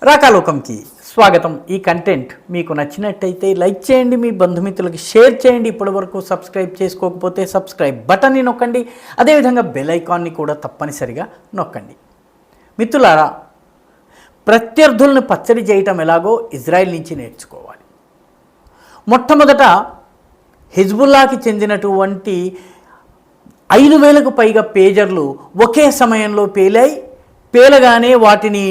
రాకాలోకంకి స్వాగతం. ఈ కంటెంట్ మీకు నచ్చినట్టయితే లైక్ చేయండి, మీ బంధుమిత్రులకి షేర్ చేయండి. ఇప్పటివరకు సబ్స్క్రైబ్ చేసుకోకపోతే సబ్స్క్రైబ్ బటన్ని నొక్కండి, అదేవిధంగా బెల్ ఐకాన్ని కూడా తప్పనిసరిగా నొక్కండి. మిత్రులారా, ప్రత్యర్థులను పచ్చడి చేయటం ఎలాగో ఇజ్రాయెల్ నుంచి నేర్చుకోవాలి. మొట్టమొదట హిజ్బుల్లాకి చెందినటువంటి 5,000కు పైగా పేజర్లు ఒకే సమయంలో పేలగానే వాటిని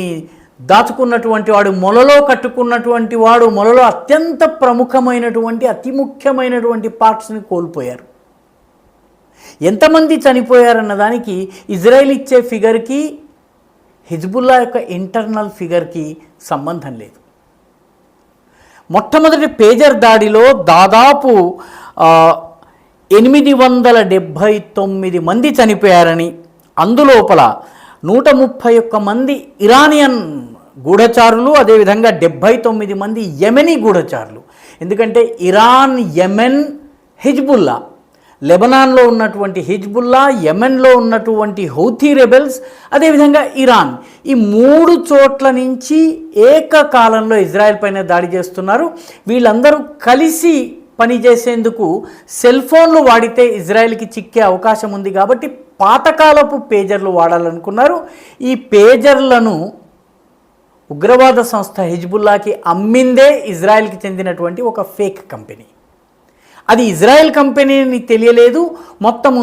దాచుకున్నటువంటి వాడు, మొలలో కట్టుకున్నటువంటి వాడు, మొలలో అత్యంత ప్రముఖమైనటువంటి అతి ముఖ్యమైనటువంటి పార్ట్స్ని కోల్పోయారు. ఎంతమంది చనిపోయారన్న దానికి ఇజ్రాయెల్ ఇచ్చే ఫిగర్కి హిజ్బుల్లా యొక్క ఇంటర్నల్ ఫిగర్కి సంబంధం లేదు. మొట్టమొదటి పేజర్ దాడిలో దాదాపు 879 మంది చనిపోయారని, అందులోపల 131 మంది ఇరానియన్ గూఢచారులు, అదేవిధంగా 79 మంది యెమెనీ గూఢచారులు. ఎందుకంటే ఇరాన్, యెమెన్, హిజ్బుల్లా, లెబనాన్లో ఉన్నటువంటి హిజ్బుల్లా, యెమెన్లో ఉన్నటువంటి హౌతీ రెబెల్స్, అదేవిధంగా ఇరాన్, ఈ 3 చోట్ల నుంచి ఏకకాలంలో ఇజ్రాయెల్ పైన దాడి చేస్తున్నారు. వీళ్ళందరూ కలిసి పనిచేసేందుకు సెల్ ఫోన్లు వాడితే ఇజ్రాయెల్కి చిక్కే అవకాశం ఉంది కాబట్టి పాతకాలపు పేజర్లు వాడాలనుకున్నారు. ఈ పేజర్లను ఉగ్రవాద సంస్థ హిజ్బుల్లాకి అమ్మిందే ఇజ్రాయెల్కి చెందినటువంటి ఒక ఫేక్ కంపెనీ. అది ఇజ్రాయెల్ కంపెనీని తెలియలేదు. మొత్తము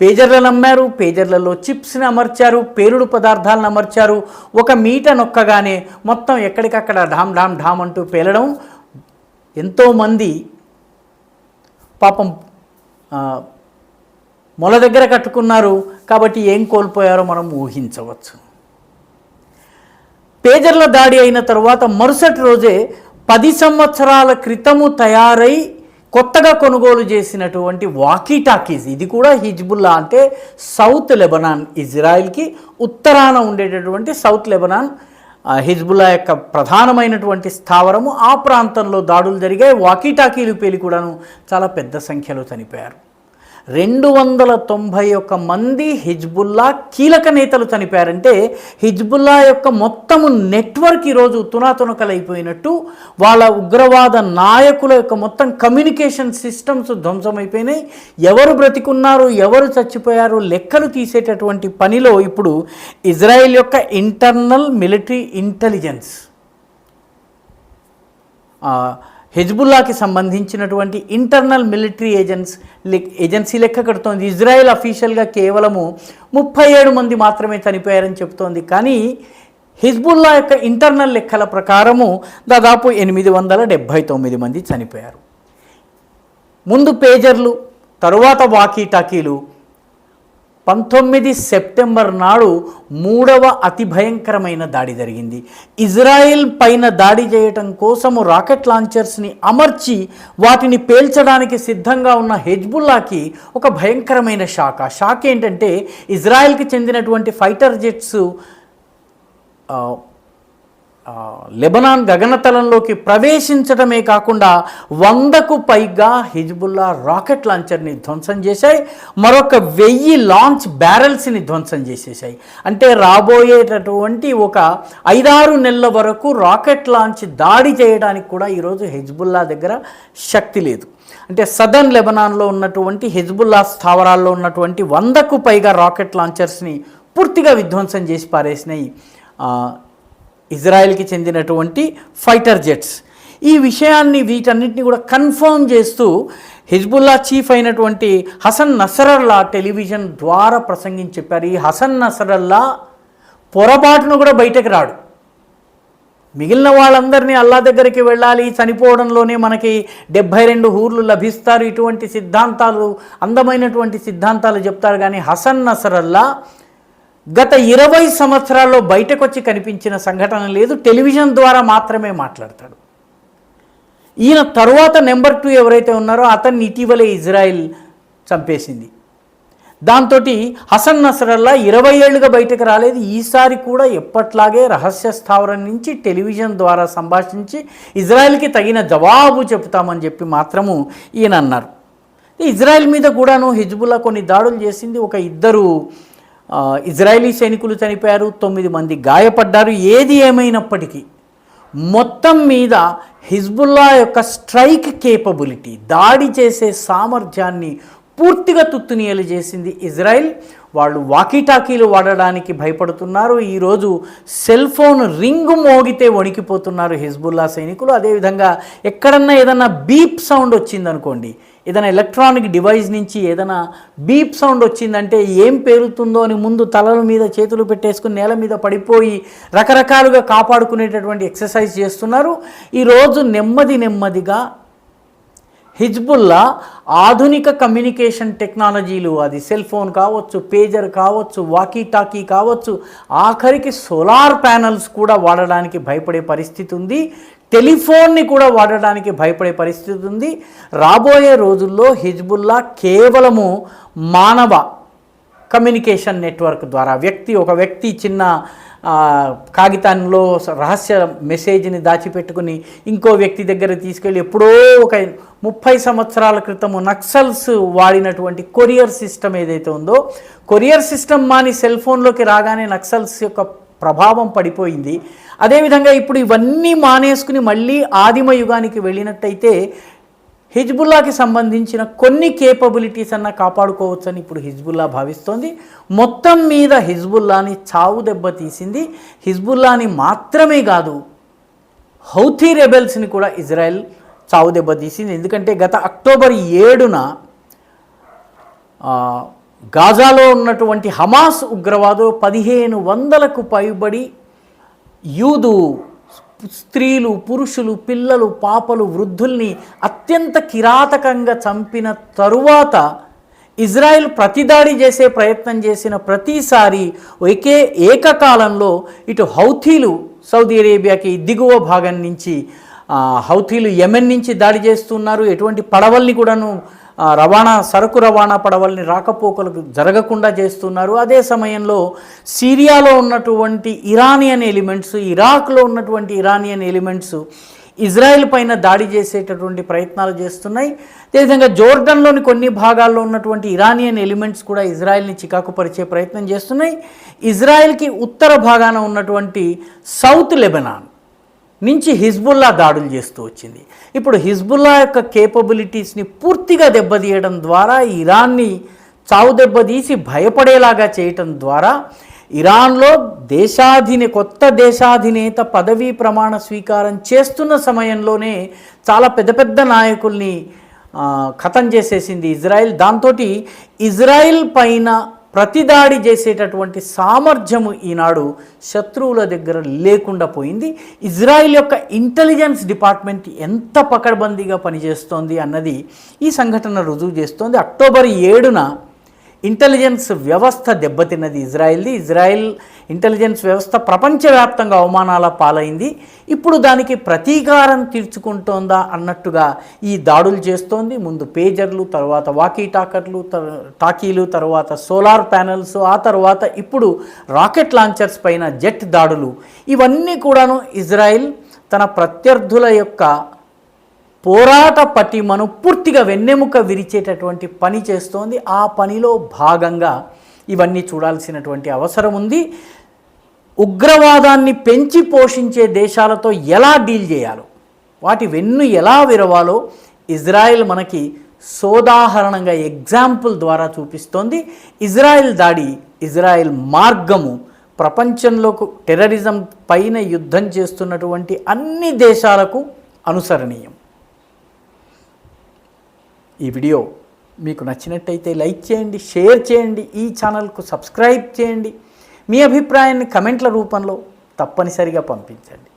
పేజర్లను అమ్మారు, పేజర్లలో చిప్స్ని అమర్చారు, పేలుడు పదార్థాలను అమర్చారు. ఒక మీట నొక్కగానే మొత్తం ఎక్కడికక్కడ ఢామ్ ఢామ్ ఢామ్ అంటూ పేలడం. ఎంతోమంది పాపం మొల దగ్గర కట్టుకున్నారు కాబట్టి ఏం కోల్పోయారో మనం ఊహించవచ్చు. పేజర్ల దాడి అయిన తర్వాత మరుసటి రోజే 10 సంవత్సరాల క్రితము తయారై కొత్తగా కొనుగోలు చేసినటువంటి వాకీ టాకీస్, ఇది కూడా హిజ్బుల్లా అంటే సౌత్ లెబనాన్, ఇజ్రాయెల్కి ఉత్తరాన ఉండేటటువంటి సౌత్ లెబనాన్ హిజ్బుల్లా యొక్క ప్రధానమైనటువంటి స్థావరము. ఆ ప్రాంతంలో దాడులు జరిగాయి. వాకీ టాకీలు పేలి కూడాను చాలా పెద్ద సంఖ్యలో చనిపోయారు. 291 మంది హిజ్బుల్లా కీలక నేతలు చనిపోయారంటే హిజ్బుల్లా యొక్క మొత్తము నెట్వర్క్ ఈరోజు తునాతునకలైపోయినట్టు. వాళ్ళ ఉగ్రవాద నాయకుల యొక్క మొత్తం కమ్యూనికేషన్ సిస్టమ్స్ ధ్వంసమైపోయినాయి. ఎవరు బ్రతికున్నారు, ఎవరు చచ్చిపోయారు లెక్కలు తీసేటటువంటి పనిలో ఇప్పుడు ఇజ్రాయెల్ యొక్క ఇంటర్నల్ మిలిటరీ ఇంటెలిజెన్స్, హిజ్బుల్లాకి సంబంధించినటువంటి ఇంటర్నల్ మిలిటరీ ఏజెన్సీ లెక్క కడుతోంది. ఇజ్రాయెల్ అఫీషియల్గా కేవలము 37 మంది మాత్రమే చనిపోయారని చెబుతోంది. కానీ హిజ్బుల్లా యొక్క ఇంటర్నల్ లెక్కల ప్రకారము దాదాపు 879 మంది చనిపోయారు. ముందు పేజర్లు, తరువాత వాకీ టాకీలు. 19 సెప్టెంబర్ నాడు 3వ అతి భయంకరమైన దాడి జరిగింది. ఇజ్రాయెల్ పైన దాడి చేయటం కోసము రాకెట్ లాంచర్స్ని అమర్చి వాటిని పేల్చడానికి సిద్ధంగా ఉన్న హిజ్బుల్లాకి ఒక భయంకరమైన షాక్ ఏంటంటే ఇజ్రాయెల్కి చెందినటువంటి ఫైటర్ జెట్స్ లెబనాన్ గగనతలంలోకి ప్రవేశించడమే కాకుండా 100కు పైగా హిజ్బుల్లా రాకెట్ లాంచర్ని ధ్వంసం చేశాయి. మరొక 1000 లాంచ్ బ్యారెల్స్ని ధ్వంసం చేసేసాయి. అంటే రాబోయేటటువంటి ఒక 5-6 నెలల వరకు రాకెట్ లాంచ్ దాడి చేయడానికి కూడా ఈరోజు హిజ్బుల్లా దగ్గర శక్తి లేదు. అంటే సదర్న్ లెబనాన్లో ఉన్నటువంటి హిజ్బుల్లా స్థావరాల్లో ఉన్నటువంటి 100కు పైగా రాకెట్ లాంచర్స్ని పూర్తిగా విధ్వంసం చేసి పారేసినాయి ఇజ్రాయెల్కి చెందినటువంటి ఫైటర్ జెట్స్. ఈ విషయాన్ని వీటన్నిటిని కూడా కన్ఫర్మ్ చేస్తూ హిజ్బుల్లా చీఫ్ అయినటువంటి హసన్ నసరల్లా టెలివిజన్ ద్వారా ప్రసంగించి చెప్పారు. ఈ హసన్ నసరల్లా పొరపాటును కూడా బయటకు రాడు. మిగిలిన వాళ్ళందరినీ అల్లా దగ్గరికి వెళ్ళాలి, చనిపోవడంలోనే మనకి 72 హూర్లు లభిస్తారు, ఇటువంటి సిద్ధాంతాలు, అందమైనటువంటి సిద్ధాంతాలు చెప్తారు. కానీ హసన్ నసరల్లా గత 20 సంవత్సరాల్లో బయటకు వచ్చి కనిపించిన సంఘటన లేదు. టెలివిజన్ ద్వారా మాత్రమే మాట్లాడతాడు. ఈయన తరువాత నెంబర్ 2 ఎవరైతే ఉన్నారో అతన్ని ఇటీవలే ఇజ్రాయెల్ చంపేసింది. దాంతో హసన్ నసరల్లా 20 ఏళ్ళుగా బయటకు రాలేదు. ఈసారి కూడా ఎప్పట్లాగే రహస్య స్థావరం నుంచి టెలివిజన్ ద్వారా సంభాషించి ఇజ్రాయెల్కి తగిన జవాబు చెప్తామని చెప్పి మాత్రము ఈయన అన్నారు. ఇజ్రాయెల్ మీద కూడాను హిజ్బుల్లా కొన్ని దాడులు చేసింది. ఒక 2 ఇజ్రాయలీ సైనికులు చనిపోయారు, 9 మంది గాయపడ్డారు. ఏది ఏమైనప్పటికీ మొత్తం మీద హిజ్బుల్లా యొక్క స్ట్రైక్ కేపబిలిటీ, దాడి చేసే సామర్థ్యాన్ని పూర్తిగా తుత్తునియలు చేసింది ఇజ్రాయెల్. వాళ్ళు వాకీటాకీలు వాడడానికి భయపడుతున్నారు. ఈరోజు సెల్ ఫోన్ రింగ్ మోగితే వణికిపోతున్నారు హిజ్బుల్లా సైనికులు. అదేవిధంగా ఎక్కడన్నా ఏదన్నా బీప్ సౌండ్ వచ్చిందనుకోండి, ఏదైనా ఎలక్ట్రానిక్ డివైస్ నుంచి ఏదైనా బీప్ సౌండ్ వచ్చిందంటే ఏం పేరుతుందో అని ముందు తలల మీద చేతులు పెట్టేసుకుని నేల మీద పడిపోయి రకరకాలుగా కాపాడుకునేటటువంటి ఎక్సర్సైజ్ చేస్తున్నారు. ఈరోజు నెమ్మదిగా హిజ్బుల్లా ఆధునిక కమ్యూనికేషన్ టెక్నాలజీలు, అది సెల్ ఫోన్ కావచ్చు, పేజర్ కావచ్చు, వాకీ టాకీ కావచ్చు, ఆఖరికి సోలార్ ప్యానల్స్ కూడా వాడడానికి భయపడే పరిస్థితి ఉంది. టెలిఫోన్ని కూడా వాడడానికి భయపడే పరిస్థితి ఉంది. రాబోయే రోజుల్లో హిజ్బుల్లా కేవలము మానవ కమ్యూనికేషన్ నెట్వర్క్ ద్వారా ఒక వ్యక్తి చిన్న కాగితంలో రహస్య మెసేజ్ని దాచిపెట్టుకుని ఇంకో వ్యక్తి దగ్గర తీసుకెళ్ళి ఎప్పుడో ఒక 30 సంవత్సరాల క్రితము నక్సల్స్ వాడినటువంటి కొరియర్ సిస్టమ్ ఏదైతే ఉందో, కొరియర్ సిస్టమ్ మాని సెల్ ఫోన్లోకి రాగానే నక్సల్స్ యొక్క ప్రభావం పడిపోయింది. అదేవిధంగా ఇప్పుడు ఇవన్నీ మానేసుకుని మళ్ళీ ఆదిమ యుగానికి వెళ్ళినట్టయితే హిజ్బుల్లాకి సంబంధించిన కొన్ని కేపబిలిటీస్ అన్న కాపాడుకోవచ్చని ఇప్పుడు హిజ్బుల్లా భావిస్తోంది. మొత్తం మీద హిజ్బుల్లాని చావు దెబ్బతీసింది. హిజ్బుల్లాని మాత్రమే కాదు, హౌతీ రెబెల్స్ని కూడా ఇజ్రాయెల్ చావు దెబ్బతీసింది. ఎందుకంటే గత అక్టోబర్ 7న గాజాలో ఉన్నటువంటి హమాస్ ఉగ్రవాదులు 1500కు పైబడి యూదు స్త్రీలు, పురుషులు, పిల్లలు, పాపలు, వృద్ధుల్ని అత్యంత కిరాతకంగా చంపిన తరువాత ఇజ్రాయెల్ ప్రతిదాడి చేసే ప్రయత్నం చేసిన ప్రతిసారి ఏకకాలంలో ఇటు హౌతీలు సౌదీ అరేబియాకి దిగువ భాగం నుంచి, హౌతీలు యెమెన్ నుంచి దాడి చేస్తున్నారు. ఎటువంటి పడవల్ని కూడాను సరుకు రవాణా పడవల్ని రాకపోకలకు జరగకుండా చేస్తున్నారు. అదే సమయంలో సిరియాలో ఉన్నటువంటి ఇరానియన్ ఎలిమెంట్స్, ఇరాక్లో ఉన్నటువంటి ఇరానియన్ ఎలిమెంట్స్ ఇజ్రాయెల్ పైన దాడి చేసేటటువంటి ప్రయత్నాలు చేస్తున్నాయి. అదేవిధంగా జోర్డన్లోని కొన్ని భాగాల్లో ఉన్నటువంటి ఇరానియన్ ఎలిమెంట్స్ కూడా ఇజ్రాయెల్ని చికాకుపరిచే ప్రయత్నం చేస్తున్నాయి. ఇజ్రాయెల్కి ఉత్తర భాగాన ఉన్నటువంటి సౌత్ లెబనాన్ నుంచి హిజ్బుల్లా దాడులు చేస్తూ వచ్చింది. ఇప్పుడు హిజ్బుల్లా యొక్క కేపబిలిటీస్ని పూర్తిగా దెబ్బతీయడం ద్వారా, ఇరాన్ని చావు దెబ్బతీసి భయపడేలాగా చేయటం ద్వారా ఇరాన్లో కొత్త దేశాధినేత పదవీ ప్రమాణ స్వీకారం చేస్తున్న సమయంలోనే చాలా పెద్ద నాయకుల్ని ఖతం చేసేసింది ఇజ్రాయెల్. దాంతో ఇజ్రాయెల్ పైన ప్రతిదాడి చేసేటటువంటి సామర్థ్యము ఈనాడు శత్రువుల దగ్గర లేకుండా పోయింది. ఇజ్రాయెల్ యొక్క ఇంటెలిజెన్స్ డిపార్ట్మెంట్ ఎంత పకడ్బందీగా పనిచేస్తోంది అన్నది ఈ సంఘటన రుజువు చేస్తోంది. అక్టోబర్ 7న ఇంటెలిజెన్స్ వ్యవస్థ దెబ్బతిన్నది ఇజ్రాయెల్ది. ఇజ్రాయెల్ ఇంటెలిజెన్స్ వ్యవస్థ ప్రపంచవ్యాప్తంగా అవమానాల పాలైంది. ఇప్పుడు దానికి ప్రతీకారం తీర్చుకుంటోందా అన్నట్టుగా ఈ దాడులు చేస్తోంది. ముందు పేజర్లు, తర్వాత వాకీ టాకీలు, తర్వాత సోలార్ ప్యానెల్స్, ఆ తర్వాత ఇప్పుడు రాకెట్ లాంచర్స్ పైన జెట్ దాడులు. ఇవన్నీ కూడాను ఇజ్రాయెల్ తన ప్రత్యర్థుల యొక్క పోరాట పటిమను పూర్తిగా వెన్నెముక విరిచేటటువంటి పని చేస్తోంది. ఆ పనిలో భాగంగా ఇవన్నీ చూడాల్సినటువంటి అవసరం ఉంది. ఉగ్రవాదాన్ని పెంచి పోషించే దేశాలతో ఎలా డీల్ చేయాలో, వాటి వెన్ను ఎలా విరవాలో ఇజ్రాయెల్ మనకి సోదాహరణంగా ఎగ్జాంపుల్ ద్వారా చూపిస్తోంది. ఇజ్రాయెల్ దాడి, ఇజ్రాయెల్ మార్గము ప్రపంచంలోకి టెర్రరిజం పైన యుద్ధం చేస్తున్నటువంటి అన్ని దేశాలకు అనుసరణీయం. ఈ వీడియో మీకు నచ్చినట్టయితే లైక్ చేయండి, షేర్ చేయండి, ఈ ఛానల్కు సబ్స్క్రైబ్ చేయండి. మీ అభిప్రాయాన్ని కమెంట్ల రూపంలో తప్పనిసరిగా పంపించండి.